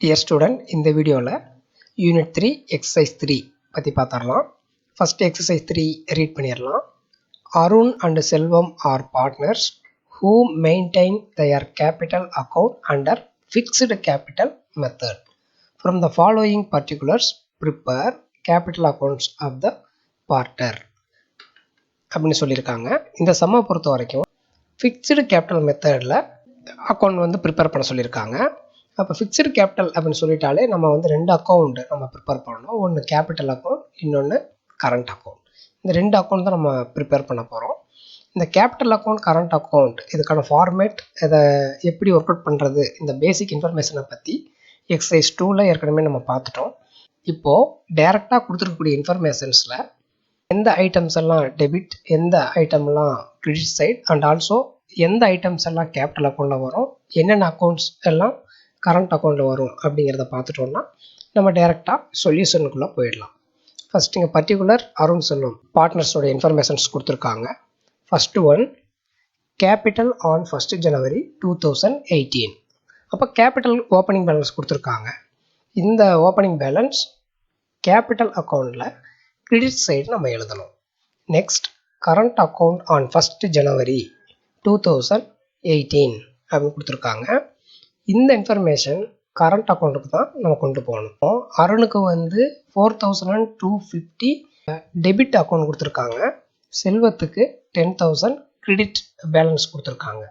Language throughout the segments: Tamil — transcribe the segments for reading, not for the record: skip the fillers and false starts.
Dear student, இந்த வீடியோவில் யூனிட் 3 எக்ஸசைஸ் 3 பற்றி பார்த்துடலாம். ஃபர்ஸ்ட் எக்ஸசைஸ் 3 ரீட் பண்ணிடலாம். Arun and Selvam are partners who maintain their capital account under fixed capital method. From the following particulars, prepare capital accounts of the partner அப்படின்னு சொல்லியிருக்காங்க. இந்த சம்மை பொறுத்த வரைக்கும் ஃபிக்ஸ்டு கேபிட்டல் மெத்தடில் அக்கௌண்ட் வந்து ப்ரிப்பேர் பண்ண சொல்லியிருக்காங்க. அப்போ ஃபிக்ஸ்டு கேபிட்டல் அப்படின்னு சொல்லிட்டாலே நம்ம வந்து ரெண்டு அக்கௌண்ட் நம்ம ப்ரிப்பேர் பண்ணணும். ஒன்று கேபிட்டல் அக்கௌண்ட், இன்னொன்று கரண்ட் அக்கௌண்ட். இந்த ரெண்டு அக்கௌண்ட் தான் நம்ம ப்ரிப்பேர் பண்ண போகிறோம். இந்த கேபிட்டல் அக்கௌண்ட், கரண்ட் அக்கௌண்ட் இதுக்கான ஃபார்மேட், இதை எப்படி ஒர்க் அவுட் பண்ணுறது, இந்த பேசிக் இன்ஃபர்மேஷனை பற்றி எக்ஸசைஸ் 2ல் ஏற்கனவே நம்ம பார்த்துட்டோம். இப்போது டைரெக்டாக கொடுத்துருக்கக்கூடிய இன்ஃபர்மேஷன்ஸில் எந்த ஐட்டம்ஸ் எல்லாம் டெபிட், எந்த ஐட்டம்லாம் கிரெடிட் சைட், அண்ட் ஆல்சோ எந்த ஐட்டம்ஸ் எல்லாம் கேபிட்டல் அக்கௌண்ட்டில் வரும், என்னென்ன அக்கௌண்ட்ஸ் எல்லாம் கரண்ட் அக்கௌண்ட்டில் வரும் அப்படிங்கிறத பார்த்துட்டோம்னா நம்ம டைரெக்டாக சொல்யூஷனுக்குள்ளே போயிடலாம். ஃபஸ்ட் இங்கே பர்டிகுலர் அருண் செல்வம் பார்ட்னர்ஸோட இன்ஃபர்மேஷன்ஸ் கொடுத்துருக்காங்க. First one, capital on 1 January 2018. அப்போ கேபிட்டல் ஓப்பனிங் பேலன்ஸ் கொடுத்துருக்காங்க. இந்த ஓப்பனிங் பேலன்ஸ் கேபிட்டல் அக்கௌண்ட்டில் கிரெடிட் சைடு நம்ம எழுதணும். Next, current account on 1 January 2018 அப்படின்னு கொடுத்துருக்காங்க. இந்த இன்ஃபர்மேஷன் கரண்ட் அக்கௌண்ட்டுக்கு தான் நம்ம கொண்டு போகணும். அருணுக்கு வந்து 4250 டெபிட் அக்கௌண்ட் கொடுத்துருக்காங்க. செல்வத்துக்கு 10,000 கிரெடிட் பேலன்ஸ் கொடுத்துருக்காங்க.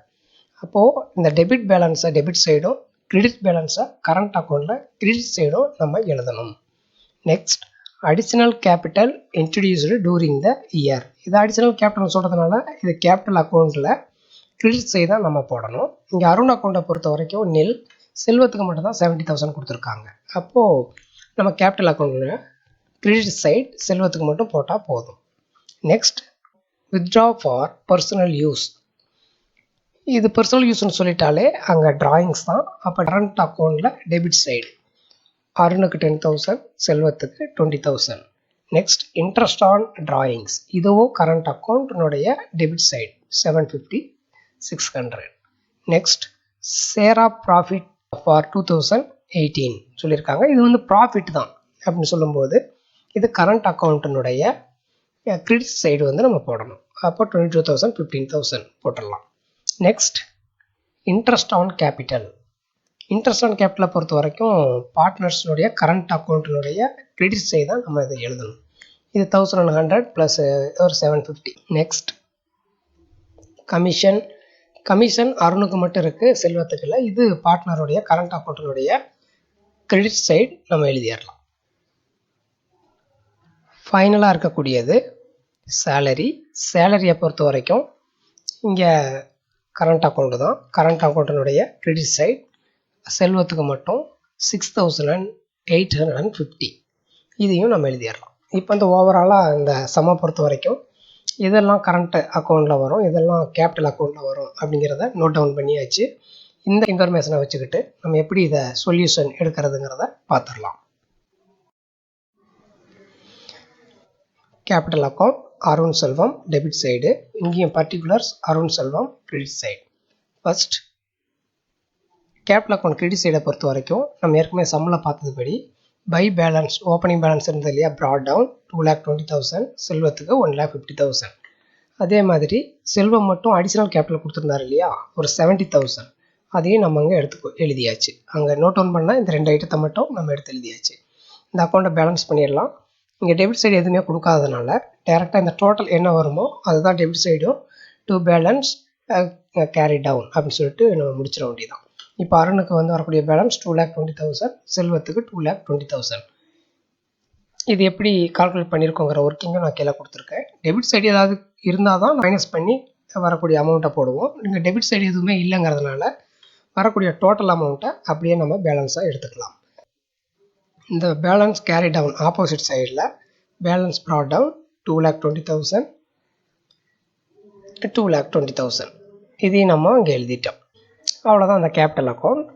அப்போது இந்த டெபிட் பேலன்ஸை டெபிட் சைடும், கிரெடிட் பேலன்ஸை கரண்ட் அக்கௌண்ட்டில் கிரெடிட் சைடும் நம்ம எழுதணும். Next, additional capital introduced during the year. இது அடிஷ்னல் கேபிட்டல் சொல்கிறதுனால இது கேபிட்டல் அக்கௌண்ட்டில் கிரெடிட் சைடு தான் நம்ம போடணும். இங்கே அருண் அக்கௌண்ட்டை பொறுத்த வரைக்கும் நில், செல்வத்துக்கு மட்டும் தான் 70,000 கொடுத்துருக்காங்க. அப்போது நம்ம கேபிட்டல் அக்கௌண்ட்டில் கிரெடிட் சைடு செல்வத்துக்கு மட்டும் போட்டால் போதும். Next, withdraw for personal use. இது பர்சனல் யூஸ்ன்னு சொல்லிட்டாலே அங்கே டிராயிங்ஸ் தான். அப்போ கரண்ட் அக்கௌண்ட்டில் டெபிட் சைடு அருணுக்கு 10,000, செல்வத்துக்கு 20,000. நெக்ஸ்ட், இன்ட்ரெஸ்ட் ஆன் டிராயிங்ஸ், இதுவும் கரண்ட் அக்கௌண்ட்டினுடைய debit side 750, 600. Next, share of profit for 2018 சொல்லியிருக்காங்க. இது வந்து ப்ராஃபிட் தான் அப்படின்னு சொல்லும்போது இது கரண்ட் அக்கௌண்ட்டினுடைய கிரெடிட் சைடு வந்து நம்ம போடணும். அப்போ 22,000, 15,000 போட்டுடலாம். Next, interest on capital. Interest on கேபிட்டலை பொறுத்த வரைக்கும் பார்ட்னர்ஸினுடைய கரண்ட் அக்கௌண்ட்டினுடைய கிரெடிட் சைடு தான் நம்ம இதை எழுதணும். இது 1,100 ப்ளஸ் ஒரு 750. Next, commission. கமிஷன் அருணுக்கு மட்டும் இருக்குது, செல்வத்துக்கு இல்லை. இது பார்ட்னருடைய கரண்ட் அக்கௌண்ட்டினுடைய கிரெடிட் சைடு நம்ம எழுதிடலாம். ஃபைனலாக இருக்கக்கூடியது சேலரி. சேலரியை பொறுத்த வரைக்கும் இங்கே கரண்ட் அக்கௌண்ட்டு தான். கரண்ட் அக்கௌண்ட்டினுடைய கிரெடிட் சைடு செல்வத்துக்கு மட்டும் 6,850. இதையும் நம்ம எழுதிடலாம். இப்போ இந்த ஓவராலாக இந்த சம்மை பொறுத்த வரைக்கும் இதெல்லாம் கரண்ட் அக்கௌண்ட்டில் வரும், இதெல்லாம் கேபிட்டல் அக்கௌண்ட்டில் வரும் அப்படிங்கிறத நோட் டவுன் பண்ணியாச்சு. இந்த இன்ஃபர்மேஷனை வச்சுக்கிட்டு நம்ம எப்படி இதை சொல்யூஷன் எடுக்கிறதுங்கிறத பார்த்துடலாம். Capital account Arun Selvam debit side, இங்கேயும் particulars Arun Selvam credit side. First, capital account credit சைடை பொறுத்த வரைக்கும் நம்ம ஏற்கனவே சம்மில் பார்த்ததுபடி பை பேலன்ஸ், ஓப்பனிங் பேலன்ஸ் இருந்தது இல்லையா, ப்ராட் டவுன் 2,20,000, செல்வத்துக்கு 1,50,000. அதே மாதிரி செல்வம் மட்டும் அடிஷ்னல் கேபிட்டல் கொடுத்துருந்தாரு இல்லையா, ஒரு 70,000. அதையும் நம்ம அங்கே எழுதியாச்சு. அங்கே நோட் டவுன் பண்ணால் இந்த ரெண்டு ஐட்டத்தை மட்டும் நம்ம எடுத்து எழுதியாச்சு. இந்த அக்கௌண்ட்டை பேலன்ஸ் பண்ணிடலாம். இங்கே டெபிட் சைடு எதுவுமே கொடுக்காதனால டேரெக்டாக இந்த டோட்டல் என்ன வருமோ அதுதான் டெபிட் சைடும். டு பேலன்ஸ் கேரி டவுன் அப்படின்னு சொல்லிட்டு நம்ம முடிச்சிட வேண்டியதான். இப்போ அருணுக்கு வந்து வரக்கூடிய பேலன்ஸ் 2,20,000, செல்வத்துக்கு 2,20,000. இது எப்படி கால்குலேட் பண்ணியிருக்கோங்கிற ஒர்க்கிங்கும் நான் கீழே கொடுத்துருக்கேன். டெபிட் சைடு ஏதாவது இருந்தால் தான் மைனஸ் பண்ணி வரக்கூடிய அமௌண்ட்டை போடுவோம். நீங்கள் டெபிட் சைடு எதுவுமே இல்லைங்கிறதுனால வரக்கூடிய டோட்டல் அமௌண்ட்டை அப்படியே நம்ம பேலன்ஸாக எடுத்துக்கலாம். இந்த பேலன்ஸ் கேரி டவுன் ஆப்போசிட் சைடில் பேலன்ஸ் ப்ராட் டவுன் 2,20,000, 2,20,000. இதையும் நம்ம இங்கே எழுதிட்டோம். அவ்வளோதான் அந்த capital account.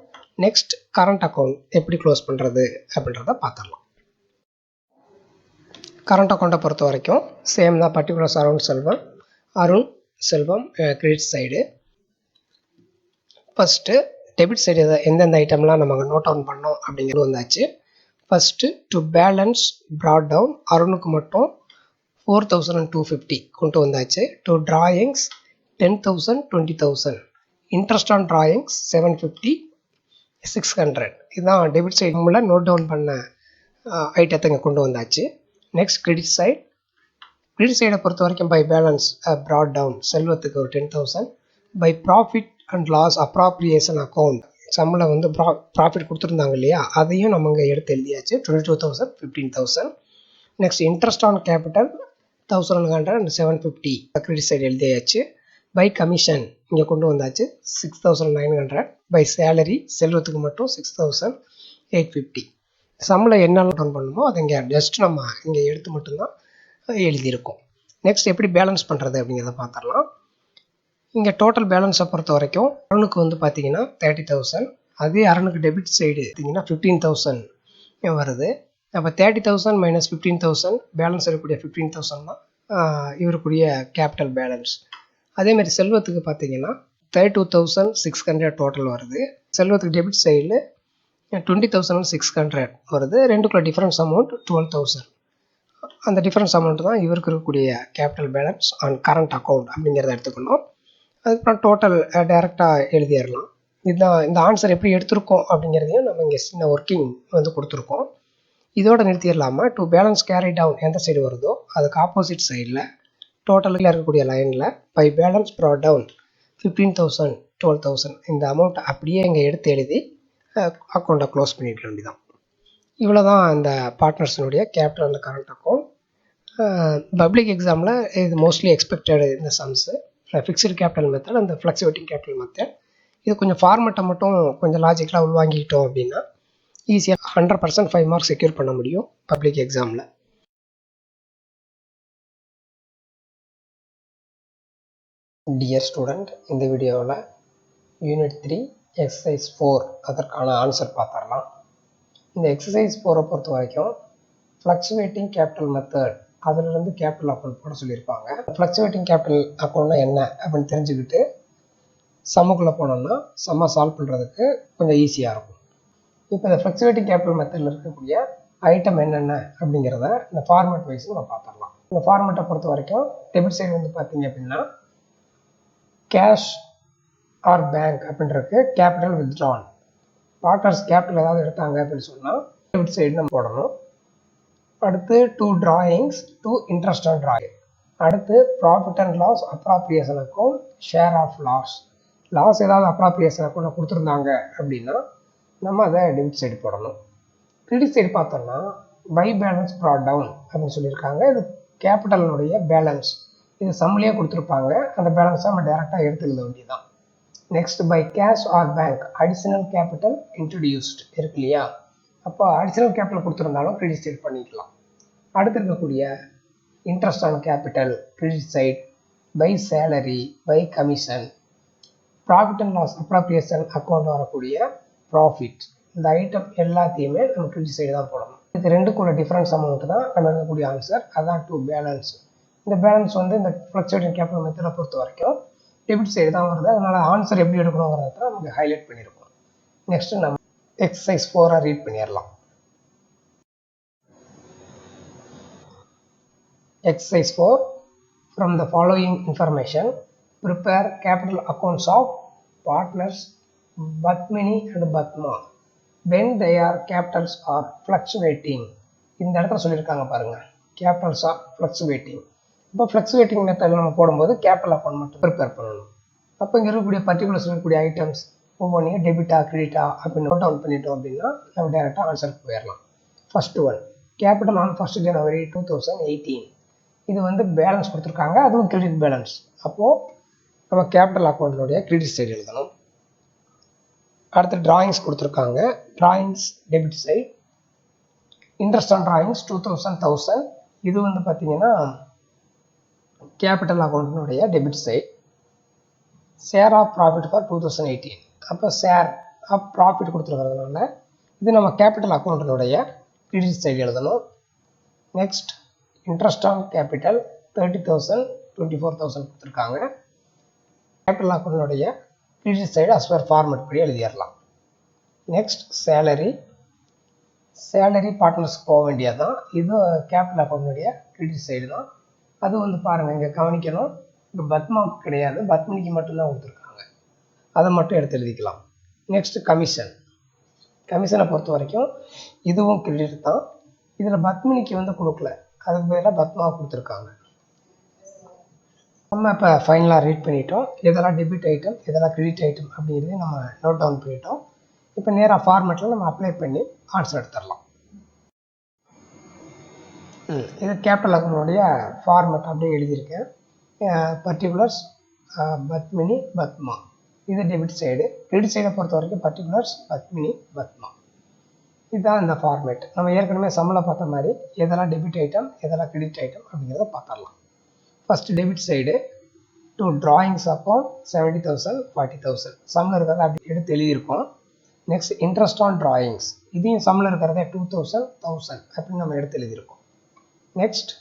Next, current account எப்படி க்ளோஸ் பண்ணுறது அப்படின்றத பார்த்துடலாம். கரண்ட் அக்கௌண்ட்டை பொறுத்த வரைக்கும் சேம் தான். Particulars Arun Selvam credit side. First debit side எந்தெந்த ஐட்டம்லாம் நம்ம நோட் டவுன் பண்ணோம் அப்படிங்கிறது வந்தாச்சு. First to balance brought down அருணுக்கு மட்டும் 4,250 கொண்டு வந்தாச்சு. To drawings 10,000 20,000, interest on drawings 750 600. இதுதான் டெபிட் சைடு மூல நோட் டவுன் பண்ண ஐட்டத்தை இங்கே கொண்டு வந்தாச்சு. Next credit side. கிரெடிட் சைடை பொறுத்த வரைக்கும் பை பேலன்ஸ் ப்ராட் டவுன் செல்வத்துக்கு ஒரு 10,000. By profit and loss appropriation account சம்மில் வந்து ப்ராஃபிட் கொடுத்துருந்தாங்க இல்லையா, அதையும் நம்ம இங்கே எடுத்து எழுதியாச்சு. 22,000 15,000. Next interest on capital 1,100 and 750 credit side எழுதியாச்சு. பை கமிஷன் இங்கே கொண்டு வந்தாச்சு 6,900. பை சேலரி செல்வத்துக்கு மட்டும் 6,850. சம்மில் என்ன டவுன் பண்ணுமோ அதை இங்கே ஜஸ்ட் நம்ம இங்கே எடுத்து மட்டும்தான் எழுதியிருக்கோம். நெக்ஸ்ட் எப்படி பேலன்ஸ் பண்ணுறது அப்படிங்கிறத பார்த்துடலாம். இங்கே டோட்டல் பேலன்ஸை பொறுத்த வரைக்கும் அருணுக்கு வந்து பார்த்தீங்கன்னா 30,000. அதே அருணுக்கு டெபிட் சைடு பார்த்தீங்கன்னா 15,000 வருது. அப்போ 30,000 மைனஸ் 15,000 பேலன்ஸ் இருக்கக்கூடிய 15,000 தான் இவருக்குரிய கேபிட்டல் பேலன்ஸ். அதேமாதிரி செல்வத்துக்கு பார்த்தீங்கன்னா 32,600 டோட்டல் வருது. செல்வத்துக்கு டெபிட் சைடில் 20,600 வருது. ரெண்டுக்குள்ள டிஃப்ரென்ஸ் அமௌண்ட் 12,000. அந்த டிஃப்ரென்ஸ் அமௌண்ட் தான் இவருக்கு இருக்கக்கூடிய capital balance on current account அப்படிங்கிறத எடுத்துக்கணும். அதுக்கப்புறம் டோட்டல் டைரெக்டாக எழுதிடலாம். இதுதான் இந்த ஆன்சர் எப்படி எடுத்திருக்கோம் அப்படிங்கிறதையும் நம்ம இங்கே சின்ன ஒர்க்கிங் வந்து கொடுத்துருக்கோம். இதோட நிறுத்திடலாமல் டு பேலன்ஸ் கேரி டவுன் எந்த சைடு வருதோ அதுக்கு ஆப்போசிட் சைடில் டோட்டலில் இருக்கக்கூடிய லைனில் பை பேலன்ஸ் ப்ராட் டவுன் 15,000 12,000 இந்த அமௌண்ட் அப்படியே இங்கே எடுத்து எழுதி அக்கௌண்ட்டை க்ளோஸ் பண்ணிட வேண்டியதான். இவ்வளோ தான் இந்த பார்ட்னர்ஸினுடைய capital and current account. Public எக்ஸாமில் இது மோஸ்ட்லி எக்ஸ்பெக்டட் இந்த சம்ஸு. ஃபிக்ஸ்டு கேபிட்டல் மெத்தட் அந்த ஃப்ளக்சுவேட்டிங் கேபிட்டல் மெத்தட். இது கொஞ்சம் ஃபார்மெட்டை மட்டும் கொஞ்சம் லாஜிக்கலாக உள்வாங்கிக்கிட்டோம் அப்படின்னா ஈஸியாக 100% 5 மார்க்ஸ் செக்யூர் பண்ண முடியும் பப்ளிக் எக்ஸாமில். டியர் ஸ்டூடெண்ட், இந்த வீடியோவில் யூனிட் 3 எக்ஸசைஸ் 4 அதற்கான ஆன்சர் பார்த்துடலாம். இந்த எக்ஸசைஸ் 4 பொறுத்த வரைக்கும் ஃப்ளக்சுவேட்டிங் கேபிட்டல் மெத்தட் அதிலிருந்து கேபிட்டல் அக்கௌண்ட் போட சொல்லியிருப்பாங்க. ஃப்ளக்சுவேட்டிங் கேபிட்டல் அக்கௌண்ட்னா என்ன அப்படின்னு தெரிஞ்சுக்கிட்டு சம்முக்குள்ளே போனோம்னா சம்மை சால்வ் பண்ணுறதுக்கு கொஞ்சம் ஈஸியாக இருக்கும். இப்போ இந்த ஃப்ளக்சுவேட்டிங் கேபிட்டல் மெத்தடில் இருக்கக்கூடிய ஐட்டம் என்னென்ன அப்படிங்கிறத இந்த ஃபார்மேட் வைஸ் நம்ம பார்த்துடலாம். இந்த ஃபார்மேட்டை பொறுத்த வரைக்கும் டெபிட் சைடு வந்து பார்த்தீங்க அப்படின்னா கேஷ் ஆர் பேங்க் அப்படின்றதுக்கு கேபிட்டல் வித்ட்ரான். பார்ட்னர்ஸ் கேபிட்டல் ஏதாவது எடுத்தாங்க அப்படின்னு சொன்னால் டெபிட் சைடு நம்ம போடணும். அடுத்து to drawings to interest on drawing. அடுத்து profit and loss appropriation account share of loss ஏதாவது அப்ராப்ரியேஷன் அக்கௌண்ட் கொடுத்துருந்தாங்க அப்படின்னா நம்ம அதை டெபிட் சைடு போடணும். கிரெடிட் சைடு பார்த்தோம்னா பை பேலன்ஸ் ப்ராட் டவுன் அப்படின்னு சொல்லியிருக்காங்க. இது கேபிட்டலினுடைய பேலன்ஸ், இது சம்லேயே கொடுத்துருப்பாங்க. அந்த பேலன்ஸை நம்ம டேரெக்டாக எடுத்து எழுத வேண்டியதுதான். Next by cash or bank additional capital introduced இருக்கு இல்லையா, அப்போ அடிஷனல் கேபிட்டல் கொடுத்துருந்தாலும் கிரெடிட் சைடு பண்ணிக்கலாம். அடுத்து இருக்கக்கூடிய interest on capital credit side, by salary, by commission, profit and loss appropriation account வரக்கூடிய ப்ராஃபிட், இந்த ஐட்டம் எல்லாத்தையுமே நம்ம கிரெடிட் சைடு தான் போடணும். இது ரெண்டுக்குள்ள டிஃப்ரென்ஸ் அமௌண்ட் தான் நம்ம இருக்கக்கூடிய ஆன்சர். அதான் டு பேலன்ஸ். இந்த பேலன்ஸ் வந்து இந்த ஃப்ளக்சுவேட்டிங் கேபிட்டல் மெத்தடை பொறுத்த வரைக்கும் டெபிட் சைடு தான் வருது. அதனால் ஆன்சர் எப்படி எடுக்கணுங்கிறத நமக்கு ஹைலைட் பண்ணியிருக்கோம். நெக்ஸ்ட்டு நம்ம எக்ஸசைஸ் 4 ரீட் பண்ணிடலாம். Exercise 4. From the following information, prepare capital accounts of partners Batmini and Batma when their capitals are fluctuating. இந்த இடத்துல சொல்லியிருக்காங்க பாருங்க, capitals are fluctuating. இப்போ ஃப்ளக்சுவேட்டிங் மெத்தடில் நம்ம போடும்போது கேபிட்டல் அக்கௌண்ட் மட்டும் ப்ரிப்பேர் பண்ணணும். அப்போ இங்கே இருக்கக்கூடிய பர்டிகுலர்ஸ் இருக்கக்கூடிய ஐட்டம்ஸ் ஒவ்வொன்றையும் டெபிட்டா கிரெடிட்டா அப்படின்னு நோட் டவுன் பண்ணிட்டோம் அப்படின்னா நம்ம டேரெக்டாக ஆன்சருக்கு போயிடலாம். First one, capital on 1 January 2018. இது வந்து பேலன்ஸ் கொடுத்துருக்காங்க, அதுவும் கிரெடிட் பேலன்ஸ். அப்போது நம்ம கேபிட்டல் அக்கௌண்ட்னுடைய கிரெடிட் சைடு எழுதணும். அடுத்து டிராயிங்ஸ் கொடுத்துருக்காங்க, drawings debit side. Interest on drawings 2,000 இது வந்து பார்த்தீங்கன்னா கேபிட்டல் அக்கௌண்ட்னுடைய debit side. Share of profit for 2018, அப்போ ஷேர் ஆஃப் ப்ராஃபிட் கொடுத்துருக்கிறதுனால இது நம்ம கேபிட்டல் அக்கௌண்ட்டினுடைய கிரெடிட் சைடு எழுதணும். நெக்ஸ்ட் இன்ட்ரெஸ்ட் ஆன் கேபிட்டல் 30,000 24,000 கொடுத்துருக்காங்க. கேபிட்டல் அக்கௌண்ட்டினுடைய credit side as per format படி எழுதிடலாம். நெக்ஸ்ட் சேலரி பார்ட்னர்ஸ்க்கு போக வேண்டியது தான். இது கேபிட்டல் அக்கௌண்ட்டுடைய கிரெடிட் சைடு தான். அது வந்து பாருங்கள், இங்கே கவனிக்கணும், இப்போ பத்மாவுக்கு கிடையாது, பத்மினிக்கு மட்டும்தான் கொடுத்துருக்காங்க. அதை மட்டும் எடுத்து எழுதிக்கலாம். நெக்ஸ்ட் கமிஷனை பொறுத்த வரைக்கும் இதுவும் கிரெடிட் தான். இதில் பத்மினிக்கு வந்து கொடுக்கல, அதுக்கு பதிலாக பத்மாவுக்கு கொடுத்துருக்காங்க. நம்ம இப்போ ஃபைனலாக ரீட் பண்ணிட்டோம். எதெல்லாம் டெபிட் ஐட்டம், எதெல்லாம் கிரெடிட் ஐட்டம் அப்படிங்கிறதையும் நம்ம நோட் டவுன் பண்ணிட்டோம். இப்போ நேராக ஃபார்மேட்டில் நம்ம அப்ளை பண்ணி ஆன்சர் எடுத்துடலாம். இது கேபிட்டல் அக்கௌண்ட்டுடைய ஃபார்மேட் அப்படியே எழுதியிருக்கேன். பர்டிகுலர்ஸ் பத்மினி பத்மா, இது டெபிட் சைடு. கிரெடிட் சைடை பொறுத்த வரைக்கும் பர்டிகுலர்ஸ் பத்மினி பத்மா, இதுதான் இந்த ஃபார்மேட். நம்ம ஏற்கனவே சம்மில் பார்த்த மாதிரி எதெல்லாம் டெபிட் ஐட்டம், எதெல்லாம் கிரெடிட் ஐட்டம் அப்படிங்கிறத பார்த்துடலாம். First debit side to drawings அப்போ 70,000 40,000 சம்மில் இருக்கிறத அப்படி எடுத்து எழுதியிருக்கோம். நெக்ஸ்ட் இன்ட்ரெஸ்ட் ஆன் ட்ராயிங்ஸ், இதையும் சம்மில் இருக்கிறத 2,000 1000 அப்படின்னு நம்ம எடுத்து எழுதியிருக்கோம். நெக்ஸ்ட்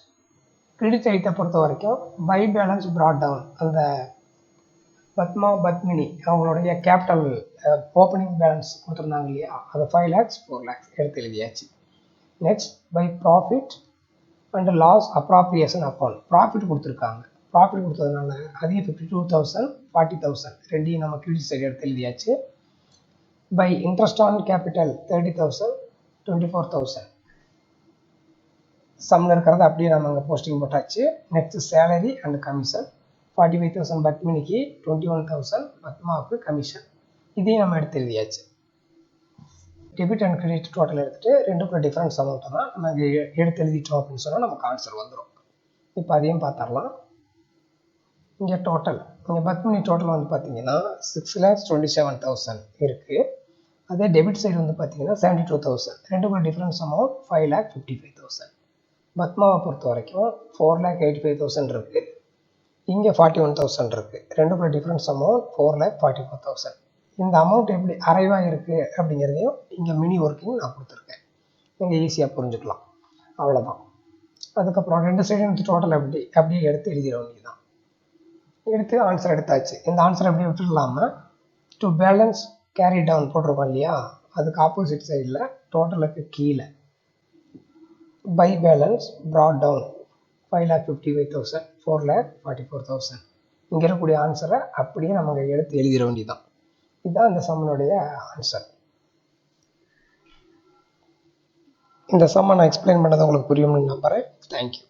கிரெடிட் ஐட்டத்தை பொறுத்த வரைக்கும் பை பேலன்ஸ் ப்ராட் டவுன், அந்த பத்மா பத்மினி அவங்களுடைய கேபிட்டல் ஓப்பனிங் பேலன்ஸ் கொடுத்துருந்தாங்க இல்லையா, அது 5 lakhs 4 lakhs எடுத்து எழுதியாச்சு. Next by profit and loss appropriation account, profit கொடுத்துருக்காங்க. ப்ராஃபிட் கொடுத்ததுனால அதையும் 52,000 40,000 ரெண்டையும் நம்ம கிரெடிட் சைடு எடுத்து எழுதியாச்சு. பை இன்ட்ரெஸ்ட் ஆன் கேபிட்டல் 30,000 24,000 சம்மில் இருக்கிறத அப்படியே நம்ம அங்கே போஸ்டிங் போட்டாச்சு. நெக்ஸ்ட் சேலரி அண்ட் கமிஷன் 45,000 பத்மினிக்கு, 21,000 பத்மாவுக்கு கமிஷன், இதையும் நம்ம எடுத்து எழுதியாச்சு. டெபிட் அண்ட் கிரெடிட் டோட்டல் எடுத்துகிட்டு ரெண்டுக்குள்ள டிஃப்ரென்ஸ் அமௌண்ட்டை தான் நம்ம இங்கே எடுத்து எழுதிட்டோம் அப்படின்னு சொன்னால் நமக்கு ஆன்சர் வந்துடும். இப்போ அதையும் பார்த்துடலாம். இங்கே டோட்டல், இங்கே பத்மினி டோட்டல் வந்து பார்த்தீங்கன்னா 6,27,000 இருக்குது. அதே டெபிட் சைடு வந்து பார்த்தீங்கன்னா 72,000, ரெண்டுக்குள்ள டிஃப்ரென்ஸ் அமௌண்ட் 5,55,000. பத்மாவை பொறுத்த வரைக்கும் 4,85,000 இருக்குது, இங்கே 41,000 இருக்குது, ரெண்டுக்குள்ள டிஃப்ரென்ஸ் அமௌண்ட் 4,44,000. இந்த அமௌண்ட் எப்படி அரைவாக இருக்குது அப்படிங்கிறதையும் இங்கே மினி ஒர்க்கிங் நான் கொடுத்துருக்கேன், நீங்கள் ஈஸியாக புரிஞ்சுக்கலாம். அவ்வளோதான். அதுக்கப்புறம் ரெண்டு சைடு எடுத்து டோட்டல் அப்படியே எடுத்து எழுதிட வேண்டியதுதான். எடுத்து ஆன்சர் எடுத்தாச்சு. இந்த ஆன்சர் எப்படி விட்டுடலாமல் டு பேலன்ஸ் கேரி டவுன் போட்டிருக்கோம் இல்லையா, அதுக்கு ஆப்போசிட் சைடில் டோட்டலுக்கு கீழே பை பேலன்ஸ் ப்ராட் டவுன் 5,55,000 4,44,000 இங்கே இருக்கக்கூடிய ஆன்சரை அப்படியே நம்ம எடுத்து எழுதிட வேண்டியதுதான். இதுதான் இந்த சம்மனுடைய ஆன்சர். இந்த சம்மை நான் எக்ஸ்பிளைன் பண்ணதை உங்களுக்கு புரியும்னு நம்புகிறேன். தேங்க்யூ.